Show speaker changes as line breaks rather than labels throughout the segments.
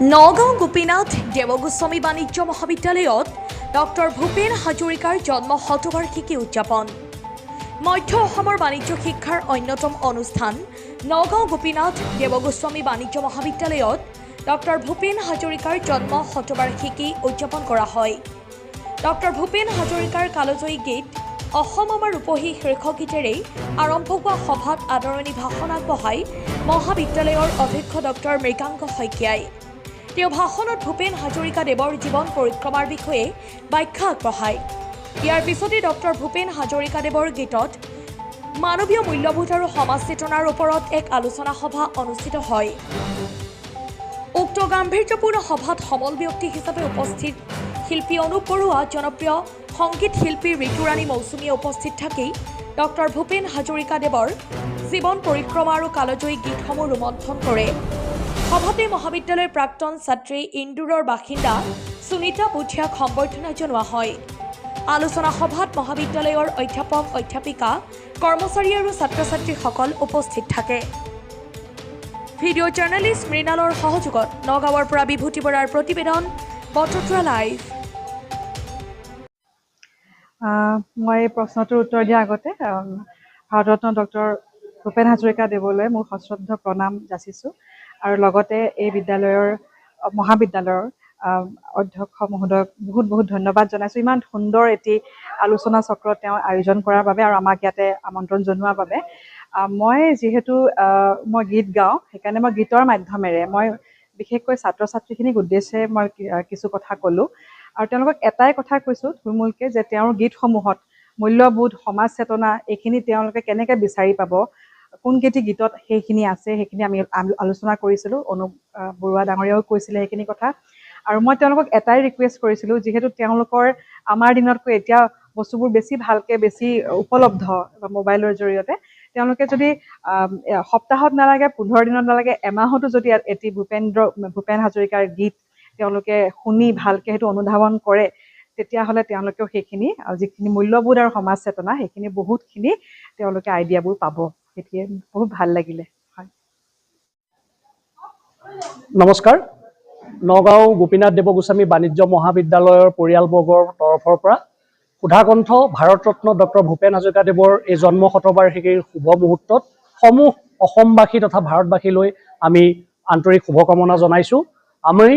নগাঁও গোপীনাথ দেৱগোস্বামী বাণিজ্য মহাবিদ্যালয়ত ডক্টৰ ভূপেন হাজৰিকাৰ জন্ম শতবাৰ্ষিকী উদযাপন। মধ্য অসমৰ বাণিজ্য শিক্ষাৰ অন্যতম অনুষ্ঠান নগাঁও গোপীনাথ দেৱগোস্বামী বাণিজ্য মহাবিদ্যালয়ত ডক্টৰ ভূপেন হাজৰিকাৰ জন্ম শতবাৰ্ষিকী উদযাপন কৰা হয়। ডক্টৰ ভূপেন হাজৰিকাৰ কালজয়ী গীত অসম আমাৰ ৰূপহী শীৰ্ষক গীতেৰে আৰম্ভ হোৱা সভাত আদৰণি ভাষণ আগবঢ়াই মহাবিদ্যালয়ৰ অধ্যক্ষ ডক্টৰ মৃগাংক শইকীয়াই। তেওঁ ভাষণত ভূপেন হাজৰিকা দেৱৰ জীৱন পৰিক্ৰমাৰ বিষয়ে ব্যাখ্যা আগবঢ়ায়। ইয়াৰ পিছতে ডক্টৰ ভূপেন হাজৰিকা দেৱৰ গীতত মানৱীয় মূল্যবোধ আৰু সমাজ চেতনাৰ ওপৰত এক আলোচনা সভা অনুষ্ঠিত হয়। উক্ত গাম্ভীৰ্যপূৰ্ণ সভাত সমল ব্যক্তি হিচাপে উপস্থিত শিল্পী অনুপ বৰুৱা, জনপ্ৰিয় সংগীত শিল্পী ঋতুৰাণী মৌচুমীয়ে উপস্থিত থাকি ডক্টৰ ভূপেন হাজৰিকা দেৱৰ জীৱন পৰিক্ৰমা আৰু কালজয়ী গীতসমূহ ৰোমন্থন কৰে। সভাতে মহাবিদ্যালয়ৰ প্ৰাক্তন ছাত্ৰী ইন্দোৰৰ বাসিন্দা সুনীতা বুধিয়াক সম্বৰ্ধনা জনোৱা হয়। আলোচনা সভাত মহাবিদ্যালয়ৰ অধ্যাপক, অধ্যাপিকা, কৰ্মচাৰী আৰু ছাত্ৰ ছাত্ৰীসকল উপস্থিত থাকে। ভিডিঅ' জাৰ্নেলিষ্ট মৃণালৰ সহযোগত নগাঁৱৰ পৰা বিভূতি বৰাৰ প্ৰতিবেদন, বটদ্ৰা লাইভ।
মই প্ৰশ্নটোৰ উত্তৰ দিয়াৰ আগতে ভাৰতৰত্ন ডক্টৰ ভূপেন হাজৰিকা দেৱলৈ মোৰ সশ্ৰদ্ধ প্ৰণাম যাচিছোঁ আৰু লগতে এই মহাবিদ্যালয়ৰ অধ্যক্ষ মহোদয়ক বহুত ধন্যবাদ জনাইছোঁ। ইমান সুন্দৰ এটি আলোচনা চক্ৰ তেওঁ আয়োজন কৰাৰ বাবে আৰু আমাক ইয়াতে আমন্ত্ৰণ জনোৱাৰ বাবে। মই যিহেতু মই গীত গাওঁ, সেইকাৰণে মই গীতৰ মাধ্যমেৰে মই বিশেষকৈ ছাত্ৰ ছাত্ৰীখিনিক উদ্দেশ্যে মই কিছু কথা ক'লোঁ আৰু তেওঁলোকক এটাই কথা কৈছোঁ থুলমূলকৈ যে তেওঁৰ গীতসমূহত মূল্যবোধ, সমাজ চেতনা এইখিনি তেওঁলোকে কেনেকৈ বিচাৰি পাব, কোনকেইটি গীতত সেইখিনি আছে, সেইখিনি আমি আলোচনা কৰিছিলোঁ। অনুপ বৰুৱা ডাঙৰীয়াও কৈছিলে সেইখিনি কথা। আৰু মই তেওঁলোকক এটাই ৰিকুৱেষ্ট কৰিছিলোঁ, যিহেতু তেওঁলোকৰ আমাৰ দিনতকৈ এতিয়া বস্তুবোৰ বেছি ভালকৈ বেছি উপলব্ধ মোবাইলৰ জৰিয়তে, তেওঁলোকে যদি সপ্তাহত নালাগে, 15 দিনত নালাগে, এমাহতো যদি এটি ভূপেন হাজৰিকাৰ গীত তেওঁলোকে শুনি ভালকৈ সেইটো অনুধাৱন কৰে, তেতিয়াহ'লে তেওঁলোকেও সেইখিনি যিখিনি মূল্যবোধ আৰু সমাজ চেতনা সেইখিনি বহুতখিনি তেওঁলোকে আইডিয়াবোৰ পাব। সেইটোৱে বহুত ভাল লাগিলে। হয়,
নমস্কাৰ। নগাঁও গোপীনাথ দেৱগোস্বামী বাণিজ্য মহাবিদ্যালয়ৰ পৰিয়ালবৰ্গৰ তৰফৰ পৰা সুধাকণ্ঠ ভাৰতৰত্ন ডক্টৰ ভূপেন হাজৰিকা দেৱৰ এই জন্ম শতবাৰ্ষিকীৰ শুভ মুহূৰ্তত সমূহ অসমবাসী তথা ভাৰতবাসীলৈ আমি আন্তৰিক শুভকামনা জনাইছোঁ। আমি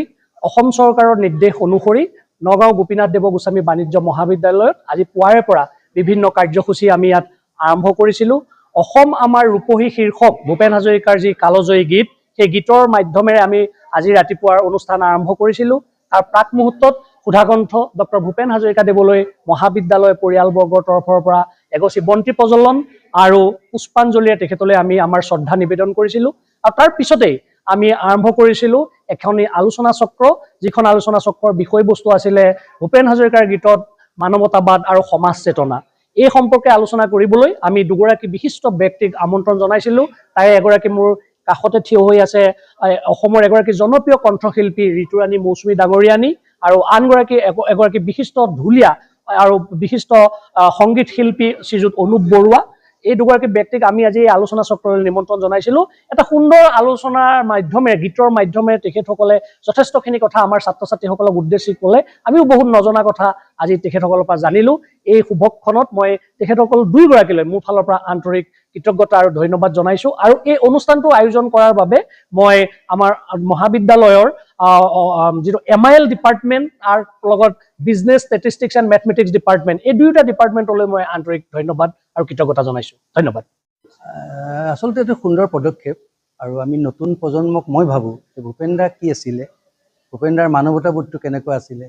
অসম চৰকাৰৰ নিৰ্দেশ অনুসৰি নগাঁও গোপীনাথ দেৱগোস্বামী বাণিজ্য মহাবিদ্যালয়ত আজি পুৱাৰে পৰা বিভিন্ন কাৰ্যসূচী আমি ইয়াত আৰম্ভ কৰিছিলোঁ। অসম আমাৰ ৰূপহী শীৰ্ষক ভূপেন হাজৰিকাৰ যি কালজয়ী গীত, সেই গীতৰ মাধ্যমেৰে আমি আজি ৰাতিপুৱাৰ অনুষ্ঠান আৰম্ভ কৰিছিলোঁ। তাৰ প্ৰাক মুহূৰ্তত সুধাকণ্ঠ ডক্টৰ ভূপেন হাজৰিকা দেৱলৈ মহাবিদ্যালয় পৰিয়ালবৰ্গৰ তৰফৰ পৰা এগছি বন্তি প্ৰজ্বলন আৰু পুষ্পাঞ্জলিৰে তেখেতলৈ আমি আমাৰ শ্ৰদ্ধা নিবেদন কৰিছিলোঁ। আৰু তাৰ পিছতেই আমি আৰম্ভ কৰিছিলোঁ এখন আলোচনা চক্ৰ, যিখন আলোচনা চক্ৰৰ বিষয়বস্তু আছিলে ভূপেন হাজৰিকাৰ গীতত মানৱতাবাদ আৰু সমাজ চেতনা। এই সম্পৰ্কে আলোচনা কৰিবলৈ আমি দুগৰাকী বিশিষ্ট ব্যক্তিক আমন্ত্ৰণ জনাইছিলোঁ। তাৰে এগৰাকী মোৰ কাষতে থিয় হৈ আছে অসমৰ এগৰাকী জনপ্ৰিয় কণ্ঠশিল্পী ঋতুৰাণী মৌচুমী ডাঙৰীয়ানী, আৰু এগৰাকী বিশিষ্ট ঢুলীয়া আৰু বিশিষ্ট সংগীত শিল্পী শ্ৰীযুত অনুপ বৰুৱা। এই দুগৰাকী ব্যক্তিক আমি আজি এই আলোচনা চক্ৰলৈ নিমন্ত্ৰণ জনাইছিলোঁ। এটা সুন্দৰ আলোচনাৰ মাধ্যমেৰে, গীতৰ মাধ্যমেৰে তেখেতসকলে যথেষ্টখিনি কথা আমাৰ ছাত্ৰ ছাত্ৰীসকলক উদ্দেশ্যি ক'লে। আমিও বহুত নজনা কথা আজি তেখেতসকলৰ পৰা জানিলোঁ। এই শুভক্ষণত মই তেখেতসকল দুয়োগৰাকীলৈ মোৰ ফালৰ পৰা আন্তৰিক কৃতজ্ঞতা আৰু ধন্যবাদ জনাইছোঁ। আৰু এই অনুষ্ঠানটো আয়োজন কৰাৰ বাবে মই আমাৰ মহাবিদ্যালয়ৰ যিটো MIL ডিপাৰ্টমেণ্ট আৰু লগত business statistics and mathematics department, এই দুয়োটা ডিপাৰ্টমেণ্টলৈ মই আন্তৰিক ধন্যবাদ আৰু কৃতজ্ঞতা জনাইছোঁ। ধন্যবাদ।
আচলতে এইটো সুন্দৰ পদক্ষেপ আৰু আমি নতুন প্ৰজন্মক মই ভাবোঁ যে ভূপেন দা কি আছিলে, ভূপেন দাৰ মানৱতাবোধটো কেনেকুৱা আছিলে,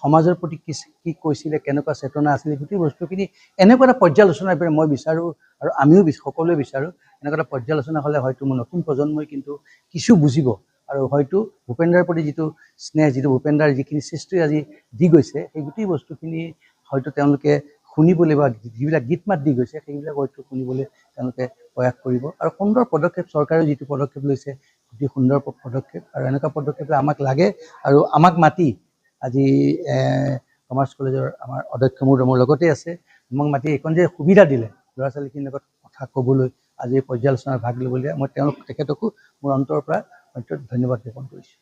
সমাজৰ প্ৰতি কি কৈছিলে, কেনেকুৱা চেতনা আছিলে, গোটেই বস্তুখিনি এনেকুৱা এটা পৰ্যালোচনা মই বিচাৰোঁ আৰু আমিও সকলোৱে বিচাৰোঁ। এনেকুৱা এটা পৰ্যালোচনা হ'লে হয়তো মোৰ নতুন প্ৰজন্মই কিন্তু কিছু বুজিব আৰু হয়তো ভূপেন দাৰ প্ৰতি যিটো স্নেহ, যিটো ভূপেন দাৰ যিখিনি সৃষ্টি আজি দি গৈছে, সেই গোটেই বস্তুখিনি হয়তো তেওঁলোকে শুনিবলৈ বা যিবিলাক গীত মাত দি গৈছে সেইবিলাক হয়তো শুনিবলৈ তেওঁলোকে প্ৰয়াস কৰিব। আৰু সুন্দৰ পদক্ষেপ, চৰকাৰেও যিটো পদক্ষেপ লৈছে অতি সুন্দৰ পদক্ষেপ, আৰু এনেকুৱা পদক্ষেপ আমাক লাগে। আৰু আমাক মাতি আজি কমাৰ্চ কলেজৰ আমাৰ অধ্যক্ষ মোৰ লগতে আছে, আমাক মাতি এইখন যে সুবিধা দিলে ল'ৰা ছোৱালীখিনিৰ লগত কথা ক'বলৈ, আজি পৰ্যালোচনাৰ ভাগ ল'বলৈ, মই তেখেতকো মোৰ অন্তৰৰ পৰা ধন্যবাদ জ্ঞাপন কৰিছোঁ।